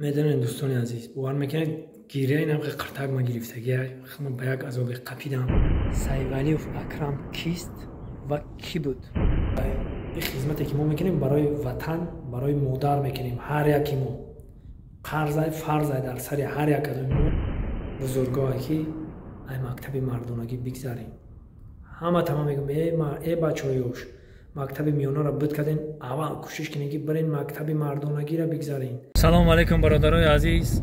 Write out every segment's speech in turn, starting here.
میدونین دوستان عزیز باور میکنید گیره این هم قرتک ما گرفتگی خودم به یک عذاب قپیدم. سیدولیف اکرم کیست و کی بود؟ این خدمتی که ما میکنیم برای وطن، برای مادر میکنیم. هر یکی ما قرضای فرضای در سر هر یک از ما بزرگایی که ای مکتب مردانگی بگذاریم. همه تمام میگم ای بچه‌هایوش مکتب میانه را بد کردین، اول کوشش کنین که برین مکتب مردانگی را بگذارین. سلام علیکم برادرای عزیز،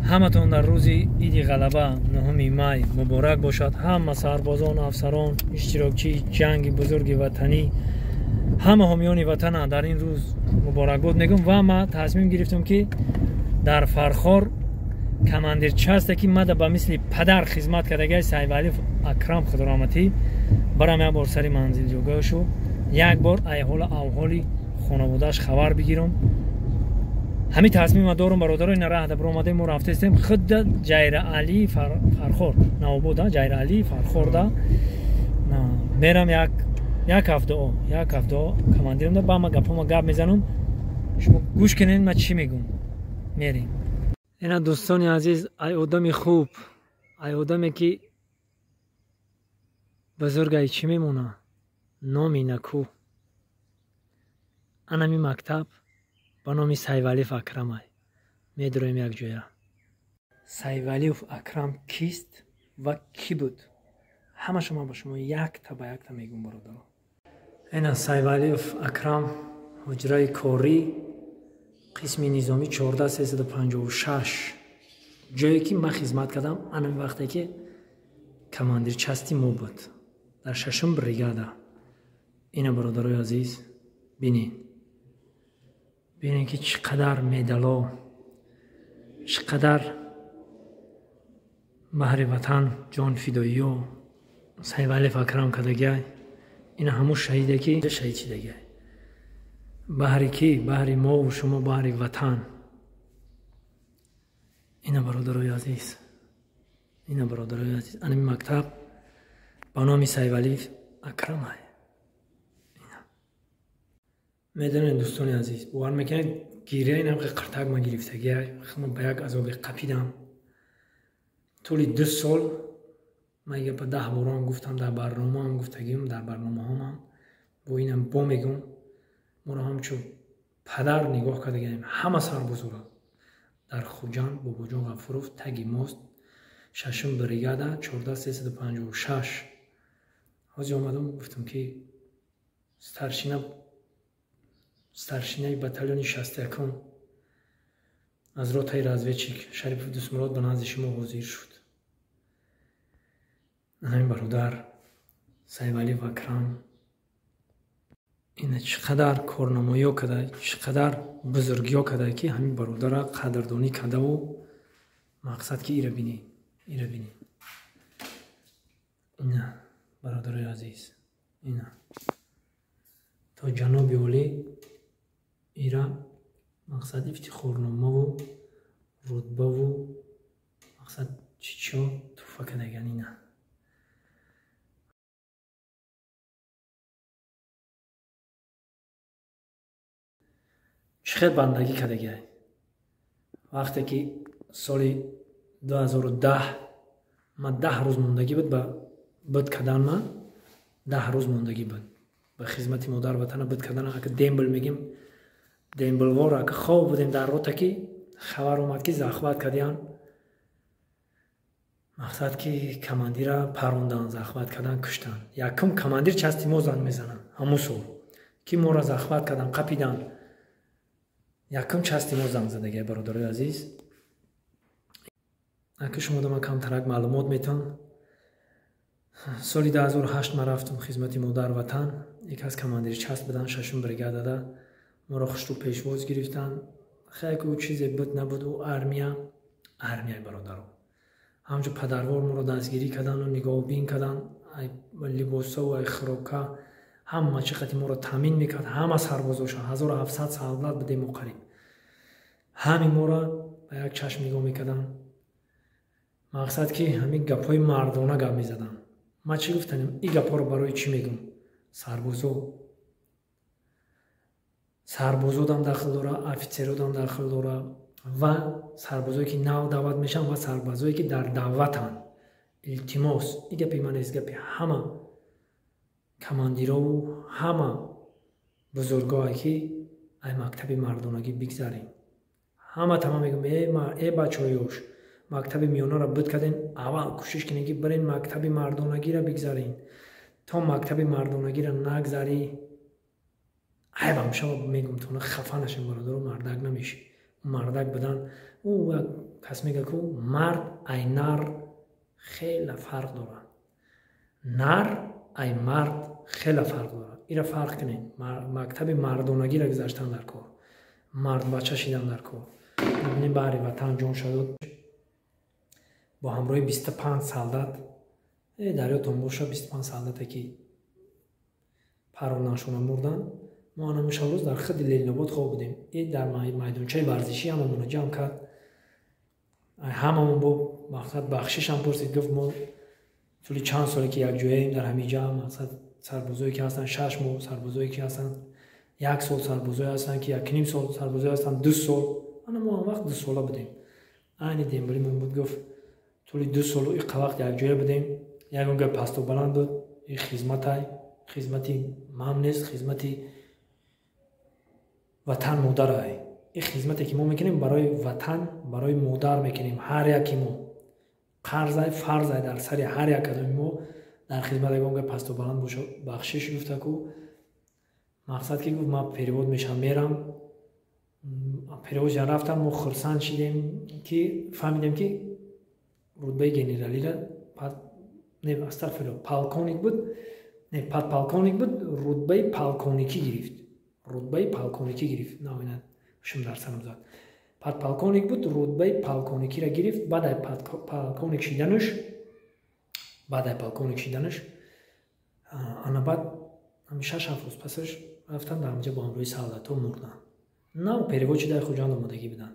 همتون در روز عید غلبه 9 می مبارک باشد. همه سربازان و افسران اشتراکی جنگ بزرگ وطنی، همه حامیان وطن در این روز مبارکباد میگم. و ما تصمیم گرفتم که در فرخار کماندیر چسته که مده به مثل پدر خدمت کردگی سیدولیف اکرم خدارامتی برام یک بار سری منزل جوگاهشو یک بار احوال احوالی خانواده‌اش خبر بگیرم. همین تصمیم دارم برادرای نرهده برآمده ما رفته استیم خود جیر علی فرخار نوبوده جیر علی فرخار ده میرم یک هفته کماندیرم ده با ما گپ میزنم. شما گوش کنین ما چی میگم. میریم. اینا دوستان عزیز، ای آدمی خوب، ای آدمی که بزرگای چی میمونه نامی نکو. انمی مکتب با نام سیدولیف اکرم میدرویم یک جویا. سیدولیف اکرم کیست و کی بود؟ همه شما با شما یک تا میگم برادر. اینا سیدولیف اکرم حجره کاری قسم نظامی 14356 جایی که من خدمت کردم. انمی وقتی که کماندیر چستی ما بود در 6م بریگاده. اینا برادرای عزیز بینین که چقدر مدالا، چقدر بهر وطن جان فدایی و سیدولیف اکرم کردگی. اینا همون شهیده که شهید شدگی بهر کی؟ بهر ما و شما، بهر وطن. اینا برادرای عزیز، انمی مکتب با نام سیدولیف اکرم میدونین دوستان عزیز باور میکنید گیره این هم قرتک ما گرفتگی خودم به یک عذاب قپیدم. طول 2 سال من یک 10 باران گفتم در برنامه هم گفتگیم، در برنامه هم با اینم با میگم ما را همچون پدر نگاه کردگیم. همه سربازورا در خوجان باباجان غفوروف تگی ماست 6م بریگاده 14356 حاجی آمدم گفتم که سترشینه بتالیون 61 از روتای رازویچیک شریف دوستمراد به نزد شما حاضر شد. همین برادر سیدولیف اکرم این چقدر کارنمایی ها کرده، چقدر بزرگی ها کرده که همین برادر را قدردانی کرده و مقصد که ایره بینی. اینا برادرای عزیز، اینا تا جناب عالی ایره مقصد افتخارنامه و رتبه و مقصد چیچا توفه کردگن. اینا چقدر بندگی کردگی. وقتی که سال 2010 من 10 روز موندگی بود بد کردن، من 10 روز موندگی بود به خدمت مادر وطن بد کردن. اگه دیمبل میگیم دیمبل وارا که خواب بودیم در روتا که خبر اومد که زخمت کردیان. مقصد که کماندیر پروندن، زخمت کردن، کشتن. یکم کماندیر چستی ما زنگ میزنن همون سال که ما را زخمت کردن قپیدن. یکم چستی ما زنگ زدگی برادرای عزیز. اگه شما دو من کم ترک معلومات میتون سالی 2008 ما رفتم خدمت مادر وطن. یک از کماندیر چست بدن 6م بریگاده ده ما را خوش رو پیشواز گرفتن. خیلی که چیزی بود نبود و ارمیای برادران همچون پدروار ما را دستگیری کردن و نگاه بین کردن. لباسا و خوراکا همه چقدر ما را تامین میکرد. همه سربازاشان 1700 سرباز بودیم و قریب همین ما را به یک چشم نگاه میکردن. مقصد که همین گپای مردانه گپ میزدن. ما چی گفتنیم این گپا رو برای چی میگم؟ сарбозодам дахл дора, офитсеродам дахл дора ва сарбозое ки нав даъват мешаванд ва сарбозое ки дар даъватанд. илтимос, ин гапи ман нест, гапи ҳама командирову ҳама бузургое ки ай мактаби мардонагӣ бигзарем. ҳама тамом мегӯм бачаҳоёш мактаби миёнаро буд кардем, аввал кӯшиш кинем ки барем мактаби мардонагиро бигзарем. то мактаби мардонагиро нагзарӣ айбам шава мегӯм то хафа нашем бародаро, мардак намешӣ. мардак будан кас мега ку мард ай нар хела фарқ дорад. нар ай мард хела фарқ дорад. ира фарқ кунем. мактаби мардонагиро гузаштан дар кор, мардбача шидан дар кор. мебинем баҳри ватан ҷон шадод бо ҳамроҳи 25 солдат, дарётон боша 25 солдате ки паронашона мурдан. мо анамуша рӯз дар хидди Лелинобод хоб будем. дар майдончаи варзишӣ ҳамамона ҷамъ кард. ҳамамон бо мақсад бахшишам пурсид, гуфт мо тӯли чанд соле ки якҷояем дар ҳамин ҷамъ, мақсад сарбозое ки ҳастанд 6 моҳ, сарбозое ки ҳастанд 1 сол, сарбозое ҳастанд ки 1.5 сол, сарбозое ҳастанд 2 сол. ана мо ҳамвақт 2 сола будем. айни дембалимон буд, гуфт тӯли 2 солу иқавақт якҷоя будем. ягон гап пасту баланд буд, хизмати мам нест, хизмати ватан модарай. ин хизмате ки мо мекунем барои ватан, барои модар мекунем. ҳар яки мо қарзай фарзай дар сари ҳар як адами мо дар хизмат ягон гап пасту баланд боша. бахшиш гуфтаку мақсад ки гуфт ман перевод мешам мерам. переводша рафтам, мо хурсанд шидем ки фаҳмидем ки рутбаи генералира полковник буд, подполковник буд, рутбаи полковникӣ гирифт. рутбаи полковникӣ гирифт. навина шум дар сарам зад. подполковник буд, рутбаи полковникиро гирифт. баъдай полковник шиданаш ана баъд 6-7 рӯз пасаш рафтан дар ҳамҷа бо ҳамроҳи солдатҳо мурдан. нав перевод шидаи хуҷанд омодагӣ буданд.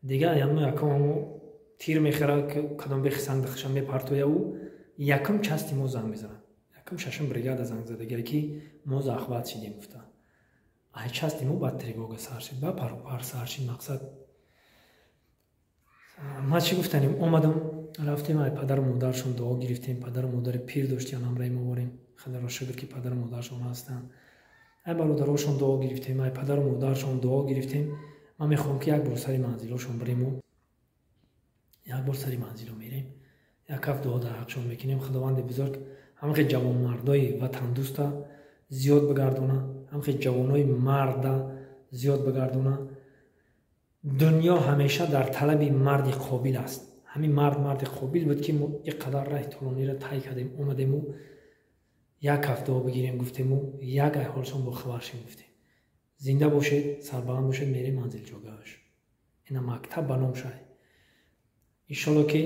дигар якамо тир мехӯра, кадом бехи сангдахша мепартояу, якум части мо занг мезанад. якум шашум бригада занг задагия ки мо захват шидем гуфта. ай части мо бад тревога сар шид, ба паропар сар шид. мақсад ма чӣ гуфтанем, омадам рафтем, ай падару модаршон дуо гирифтем. падару модари пир доштиан ҳамраҳи мо борем. худоро шукр ки падару модаршон ҳастанд. ай бародарошон дуо гирифтем, ай падару модаршон дуо гирифтем. ман мехоҳам ки як бор сари манзилошон бирему, як бор сари манзило мерем, як каф дуо дар ҳақшон мекунем. худованди бузург ҳамахе ҷавонмардои ватандӯста зиёд бигардона, ҳамахе ҷавонои марда зиёд бигардона. дунё ҳамеша дар талаби марди қобил аст. ҳамин марди қобил буд ки мо иқадар раҳи толониро тай кардем, омадему як каф дуо бигирем гуфтему, як ай ҳолшон бохабар шем гуфтем. зинда бошед, сарбаланд бошед, мерем манзилҷогаҳаш. ина мактаб ба ном шай. иншолло ки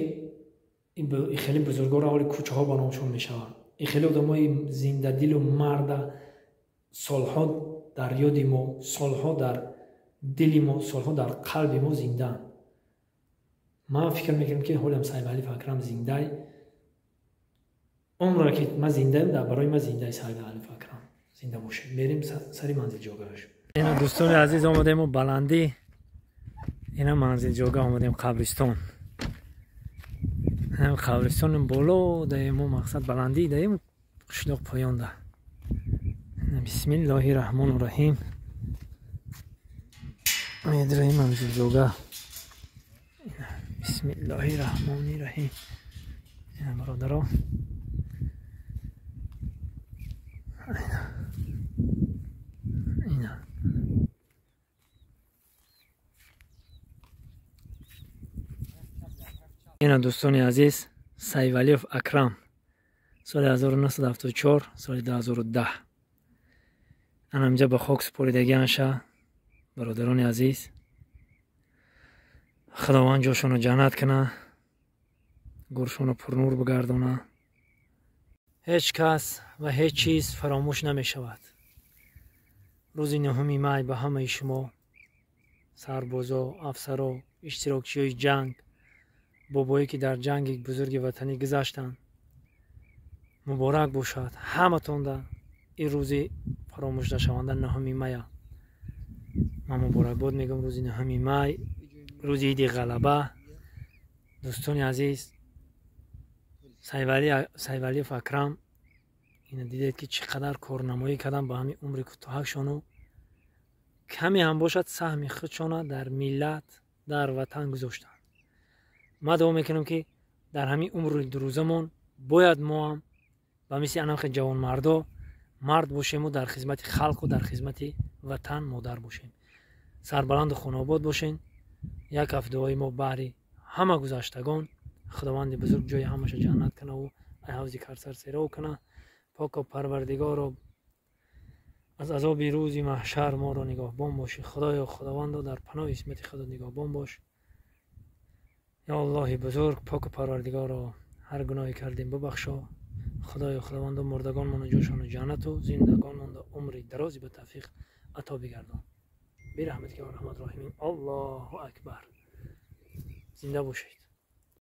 ин хеле бузургора ҳоли кӯчаҳо ба номшон мешаванд. ин хеле одамои зиндадилу марда солҳо дар ёди мо, солҳо дар дили мо, солҳо дар қалби мо зиндаанд. ман фикр мекунам ки ҳолиам Сайфалиев Акрам зиндай, умре ки ман зиндаем, дар барои ман зиндаи Сайфалиев Акрам зинда бошед. мерем сари манзилҷогаҳаш. ина дӯстони азиз, омадем баландӣ, ина манзилҷогаҳ омадем қабристон. қабристони боло даем, мо мақсад баландӣ даем, қишлоқ поён да. бисмиллоҳи раҳмони раҳим. медраем манзилҷогаҳ. бисмиллоҳи раҳмони раҳим. ина бародаро, ина ина дӯстони азиз, Сайфалиев Акрам, соли 1974, соли 2010. анамҷа ба хок супоридагианша. бародарони азиз, худованд ҷошонро ҷаннат куна, гуршонро пурнур бигардона. ҳеҷ кас ва ҳеҷ чиз фаромӯш намешавад. рӯзи 9 май ба ҳамаи шумо сарбозо, афсаро, иштирокчиёи ҷанг, бобое ки дар ҷанги бузурги ватанӣ гузаштанд, муборак бошад ҳаматонда ин рӯзи фаромӯшнашаванда 9 мая. من مبارکباد میگم روز 9 می، روز عید غلبه. دوستان عزیز، سیدولی اکرم اینا دیدید که چقدر کارنمایی کردن با همین عمر کوتاهشون، کمی هم باشد سهم خودشون در ملت، در وطن گذاشتن. ما دعا میکنم که در همین عمر روزمون باید ما هم و مثل اناخ جوان مرد باشیم و در خدمت خلق و در خدمت وطن مادر باشیم. سربلند و خانواد باشین. یک هفته دعای ما برای همه گذشتگان، خداوند بزرگ جای همش جنت کنه و حوض کوثر سیرا کنه. پاک و پروردگار از عذاب روز محشر ما را نگهبان باشی. خدایا خداوند در پناه اسمت خدا نگهبان باش. یا الله بزرگ، پاک و پروردگار را هر گناهی کردیم ببخشا. خدایا خداوند مردگان من جاشان جنت و زندگان من عمر درازی به توفیق عطا بگردان. برحمتك يا ارحم الراحمين. الله اکبر. زنده باشید.